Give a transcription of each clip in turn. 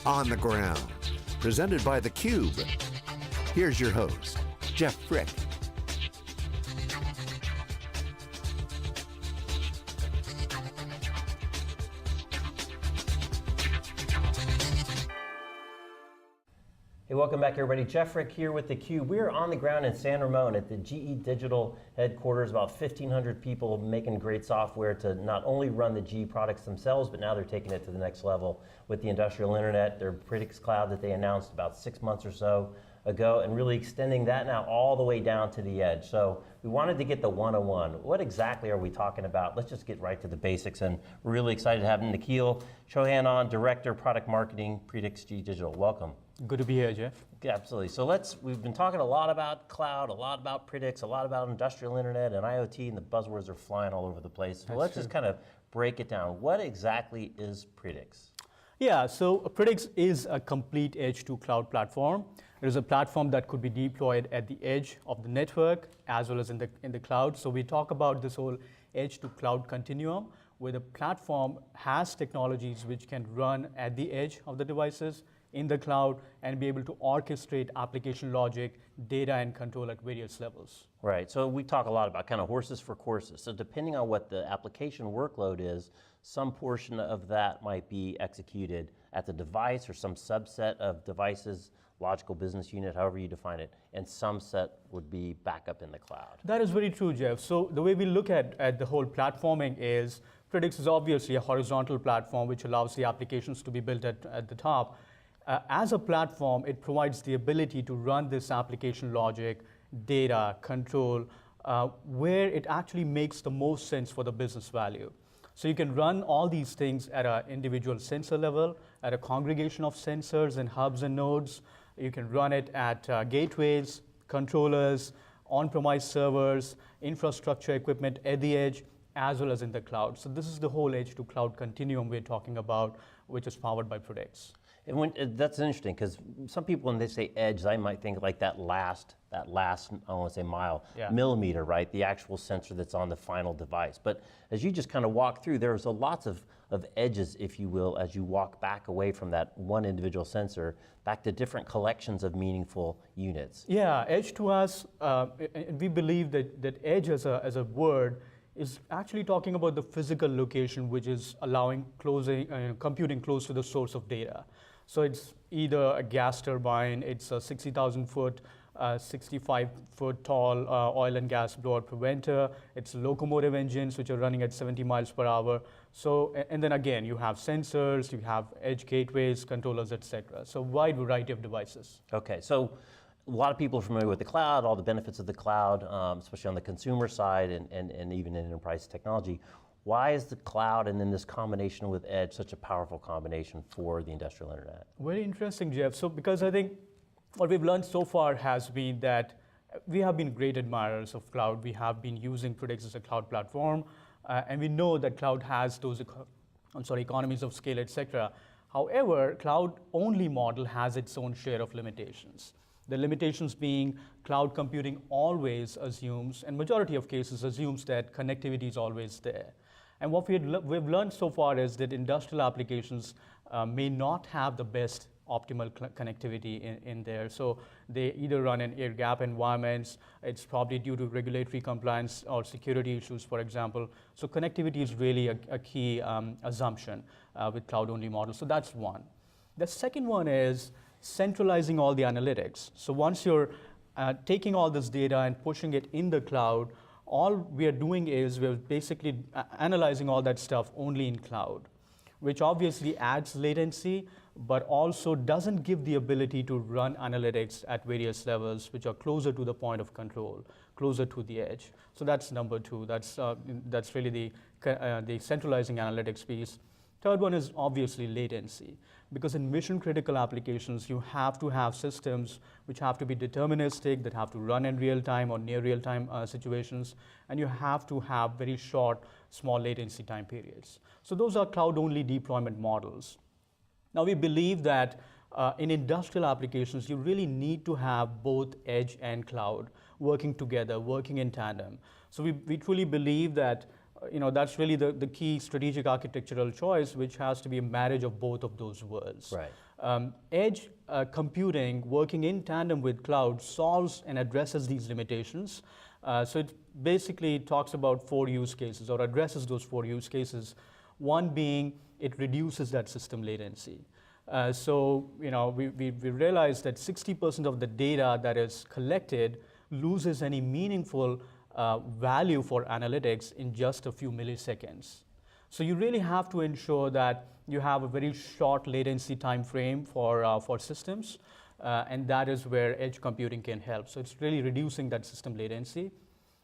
On the Ground, presented by theCUBE. Here's your host, Jeff Frick. Hey, welcome back everybody. Jeff Frick here with theCUBE. We're on the ground in San Ramon at the GE Digital headquarters, about 1,500 people making great software to not only run the GE products themselves, but now they're taking it to the next level with the industrial internet, their Predix Cloud that they announced about 6 months or so ago, and really extending that now all the way down to the edge. So we wanted to get the 101. What exactly are we talking about? Let's just get right to the basics, and we're really excited to have Nikhil, Chauhan on, Director, Product Marketing, Predix GE Digital. Welcome. Good to be here, Jeff. Yeah, absolutely. So we've been talking a lot about cloud, a lot about Predix, a lot about industrial internet and IoT, and the buzzwords are flying all over the place. So let's just kind of break it down. What exactly is Predix? Yeah, so Predix is a complete edge to cloud platform. It is a platform that could be deployed at the edge of the network as well as in the cloud. So we talk about this whole edge to cloud continuum, where the platform has technologies which can run at the edge of the devices, in the cloud, and be able to orchestrate application logic, data, and control at various levels. Right, so we talk a lot about kind of horses for courses. So depending on what the application workload is, some portion of that might be executed at the device or some subset of devices, logical business unit, however you define it, and some set would be back up in the cloud. That is very true, Jeff. So the way we look at the whole platforming is, Predix is obviously a horizontal platform which allows the applications to be built at the top. As a platform, it provides the ability to run this application logic, data, control, where it actually makes the most sense for the business value. So you can run all these things at an individual sensor level, at a congregation of sensors and hubs and nodes. You can run it at gateways, controllers, on-premise servers, infrastructure equipment at the edge, as well as in the cloud. So this is the whole edge to cloud continuum we're talking about, which is powered by Predix. And that's interesting, because some people, when they say edge, they might think like that last, I don't want to say mile, millimeter, right? The actual sensor that's on the final device. But as you just kind of walk through, there's lots of edges, if you will, as you walk back away from that one individual sensor, back to different collections of meaningful units. Yeah, edge to us, we believe that edge as a word is actually talking about the physical location which is allowing computing close to the source of data. So it's either a gas turbine, it's a 60,000 foot, 65 foot tall oil and gas blowout preventer, it's locomotive engines which are running at 70 miles per hour. So, and then again, you have sensors, you have edge gateways, controllers, etc. So wide variety of devices. Okay, so a lot of people are familiar with the cloud, all the benefits of the cloud, especially on the consumer side and even in enterprise technology. Why is the cloud and then this combination with edge such a powerful combination for the industrial internet? Very interesting, Jeff. So because I think what we've learned so far has been that we have been great admirers of cloud. We have been using Predix as a cloud platform, and we know that cloud has those economies of scale, etc. However, cloud-only model has its own share of limitations. The limitations being cloud computing always assumes, and majority of cases assumes, that connectivity is always there. And what we've learned so far is that industrial applications may not have the best optimal connectivity in there. So they either run in air gap environments, it's probably due to regulatory compliance or security issues, for example. So connectivity is really a key assumption with cloud-only models. So that's one. The second one is centralizing all the analytics. So once you're taking all this data and pushing it in the cloud, all we are doing is we're basically analyzing all that stuff only in cloud, which obviously adds latency, but also doesn't give the ability to run analytics at various levels, which are closer to the point of control, closer to the edge. So that's number two. That's really the centralizing analytics piece. Third one is obviously latency, because in mission critical applications, you have to have systems which have to be deterministic, that have to run in real time or near real time situations, and you have to have very short, small latency time periods. So those are cloud only deployment models. Now we believe that in industrial applications, you really need to have both edge and cloud working together, working in tandem. So we truly believe that that's really the key strategic architectural choice, which has to be a marriage of both of those worlds. Right. Edge computing working in tandem with cloud solves and addresses these limitations. So it basically talks about 4 use cases or addresses those 4 use cases. One being it reduces that system latency. So we realized that 60% of the data that is collected loses any meaningful value for analytics in just a few milliseconds. So you really have to ensure that you have a very short latency time frame for systems, and that is where edge computing can help. So it's really reducing that system latency.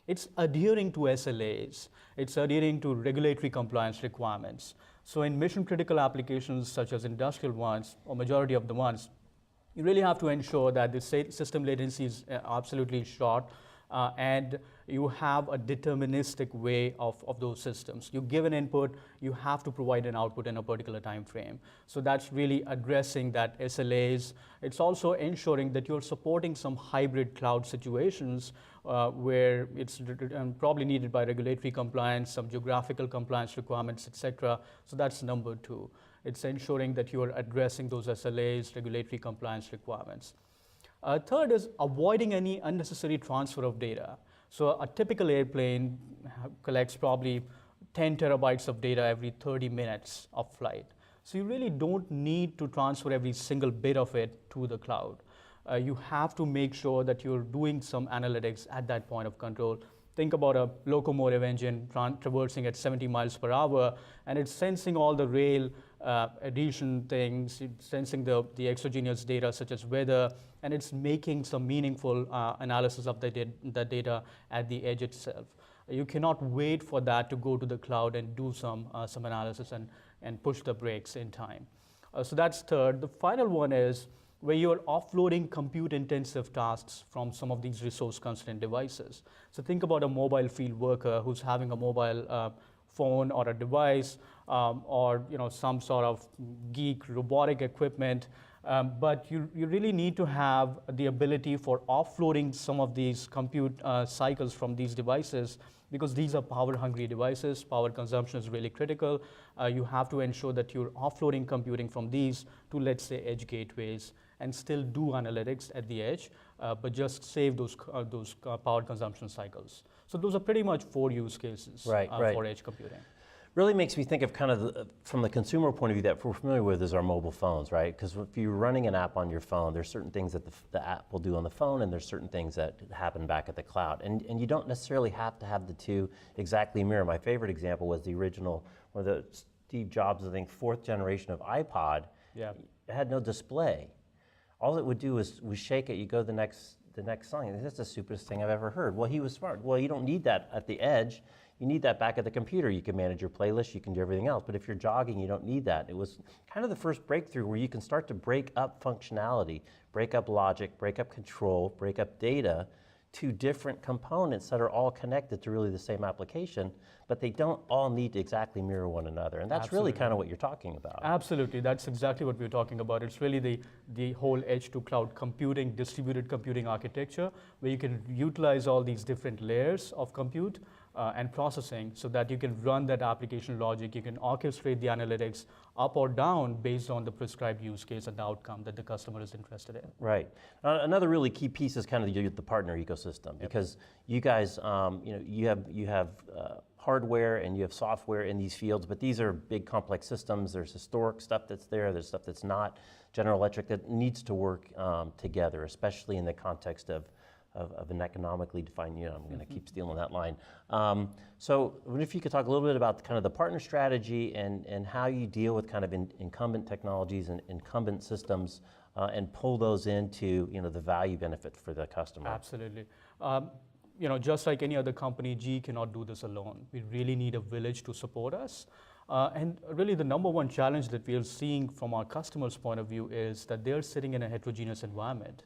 It's adhering to SLAs. It's adhering to regulatory compliance requirements. So in mission critical applications such as industrial ones, or majority of the ones, you really have to ensure that the system latency is absolutely short, and you have a deterministic way of those systems. You give an input, you have to provide an output in a particular time frame. So that's really addressing that SLAs. It's also ensuring that you're supporting some hybrid cloud situations where it's probably needed by regulatory compliance, some geographical compliance requirements, etc. So that's number 2. It's ensuring that you are addressing those SLAs, regulatory compliance requirements. Third is avoiding any unnecessary transfer of data. So a typical airplane collects probably 10 terabytes of data every 30 minutes of flight. So you really don't need to transfer every single bit of it to the cloud. You have to make sure that you're doing some analytics at that point of control. Think about a locomotive engine traversing at 70 miles per hour, and it's sensing all the rail adhesion things, it's sensing the exogenous data such as weather, and it's making some meaningful analysis of the data at the edge itself. You cannot wait for that to go to the cloud and do some analysis and push the brakes in time. So that's third. The final one is where you're offloading compute-intensive tasks from some of these resource-constrained devices. So think about a mobile field worker who's having a mobile phone or a device, or some sort of geek robotic equipment, but you really need to have the ability for offloading some of these compute cycles from these devices, because these are power-hungry devices. Power consumption is really critical. You have to ensure that you're offloading computing from these to, let's say, edge gateways, and still do analytics at the edge, but just save those power consumption cycles. So those are pretty much 4 use cases for edge computing. Really makes me think of kind of from the consumer point of view that we're familiar with is our mobile phones, right? Because if you're running an app on your phone, there's certain things that the app will do on the phone, and there's certain things that happen back at the cloud. And you don't necessarily have to have the two exactly mirror. My favorite example was the original, one of the Steve Jobs, I think, 4th generation of iPod. Yeah. It had no display. All it would do was shake it, you go to the next song. That's the stupidest thing I've ever heard. Well, he was smart. Well, you don't need that at the edge. You need that back at the computer. You can manage your playlist, you can do everything else. But if you're jogging, you don't need that. It was kind of the first breakthrough where you can start to break up functionality, break up logic, break up control, break up data to different components that are all connected to really the same application, but they don't all need to exactly mirror one another. And that's really kind of what you're talking about. Absolutely, that's exactly what we're talking about. It's really the whole edge to cloud computing, distributed computing architecture, where you can utilize all these different layers of compute and processing so that you can run that application logic, you can orchestrate the analytics up or down based on the prescribed use case and the outcome that the customer is interested in. Right. Another really key piece is kind of the partner ecosystem, because you guys, you have hardware and you have software in these fields, but these are big complex systems. There's historic stuff that's there's stuff that's not. General Electric that needs to work together, especially in the context of an economically defined, I'm going to keep stealing that line. So if you could talk a little bit about kind of the partner strategy and how you deal with kind of incumbent technologies and incumbent systems and pull those into the value benefit for the customer. Absolutely. Just like any other company, GE cannot do this alone. We really need a village to support us. And really the number one challenge that we are seeing from our customers' point of view is that they're sitting in a heterogeneous environment.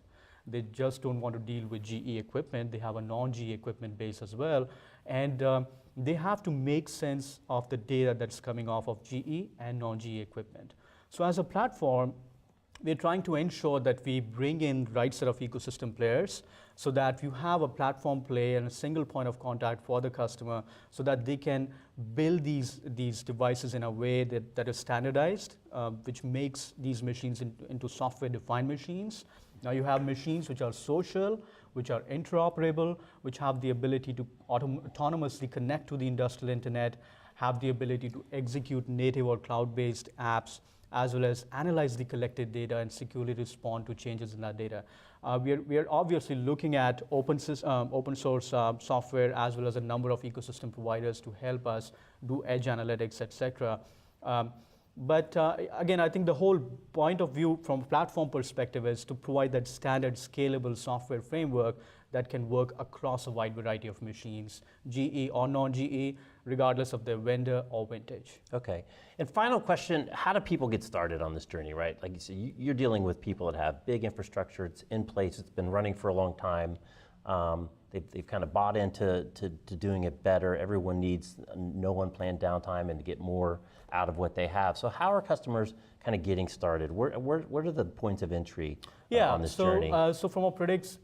They just don't want to deal with GE equipment. They have a non-GE equipment base as well. And they have to make sense of the data that's coming off of GE and non-GE equipment. So as a platform, we're trying to ensure that we bring in the right set of ecosystem players so that you have a platform play and a single point of contact for the customer so that they can build these devices in a way that is standardized, which makes these machines into software-defined machines. Now you have machines which are social, which are interoperable, which have the ability to autonomously connect to the industrial internet, have the ability to execute native or cloud-based apps, as well as analyze the collected data and securely respond to changes in that data. We are obviously looking at open source software as well as a number of ecosystem providers to help us do edge analytics, etc. But again, I think the whole point of view from a platform perspective is to provide that standard scalable software framework that can work across a wide variety of machines, GE or non-GE, regardless of their vendor or vintage. Okay, and final question, how do people get started on this journey, right? Like you said, you're dealing with people that have big infrastructure, it's in place, it's been running for a long time. They've kind of bought into doing it better. Everyone needs no unplanned downtime and to get more out of what they have. So how are customers kind of getting started? What are the points of entry on this journey? So from a Predix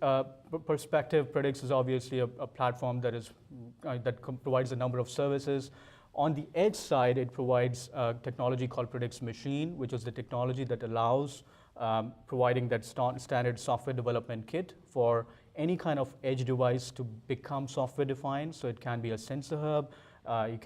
perspective, Predix is obviously a platform that provides a number of services. On the edge side, it provides a technology called Predix Machine, which is the technology that allows providing that standard software development kit for any kind of edge device to become software defined. So it can be a sensor hub, you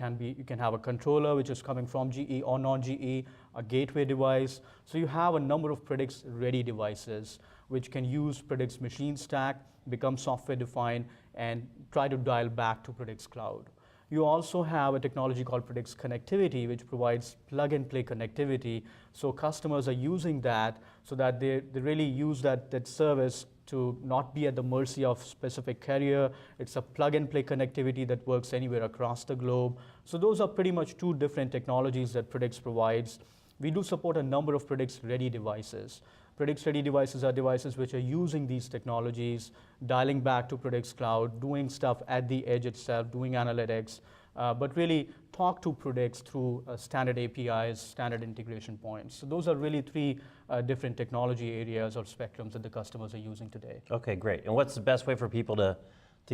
can have a controller which is coming from GE or non-GE, a gateway device. So you have a number of Predix ready devices which can use Predix machine stack, become software defined, and try to dial back to Predix Cloud. You also have a technology called Predix Connectivity, which provides plug-and-play connectivity. So customers are using that so that they really use that service to not be at the mercy of specific carrier. It's a plug-and-play connectivity that works anywhere across the globe. So those are pretty much two different technologies that Predix provides. We do support a number of Predix-ready devices. Predix-ready devices are devices which are using these technologies, dialing back to Predix Cloud, doing stuff at the edge itself, doing analytics, but really talk to Predix through standard APIs, standard integration points. So those are really three different technology areas or spectrums that the customers are using today. Okay, great. And what's the best way for people to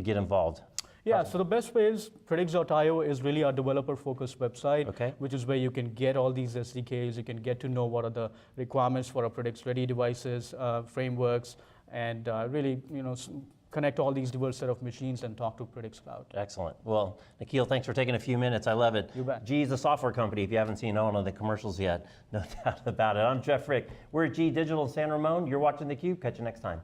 get involved? Yeah, so the best way is Predix.io is really our developer-focused website, which is where you can get all these SDKs, you can get to know what are the requirements for our Predix-ready devices, frameworks, and really connect all these diverse set of machines and talk to Predix Cloud. Excellent. Well, Nikhil, thanks for taking a few minutes. I love it. You bet. GE is a software company. If you haven't seen all of the commercials yet, no doubt about it. I'm Jeff Frick. We're at GE Digital in San Ramon. You're watching theCUBE. Catch you next time.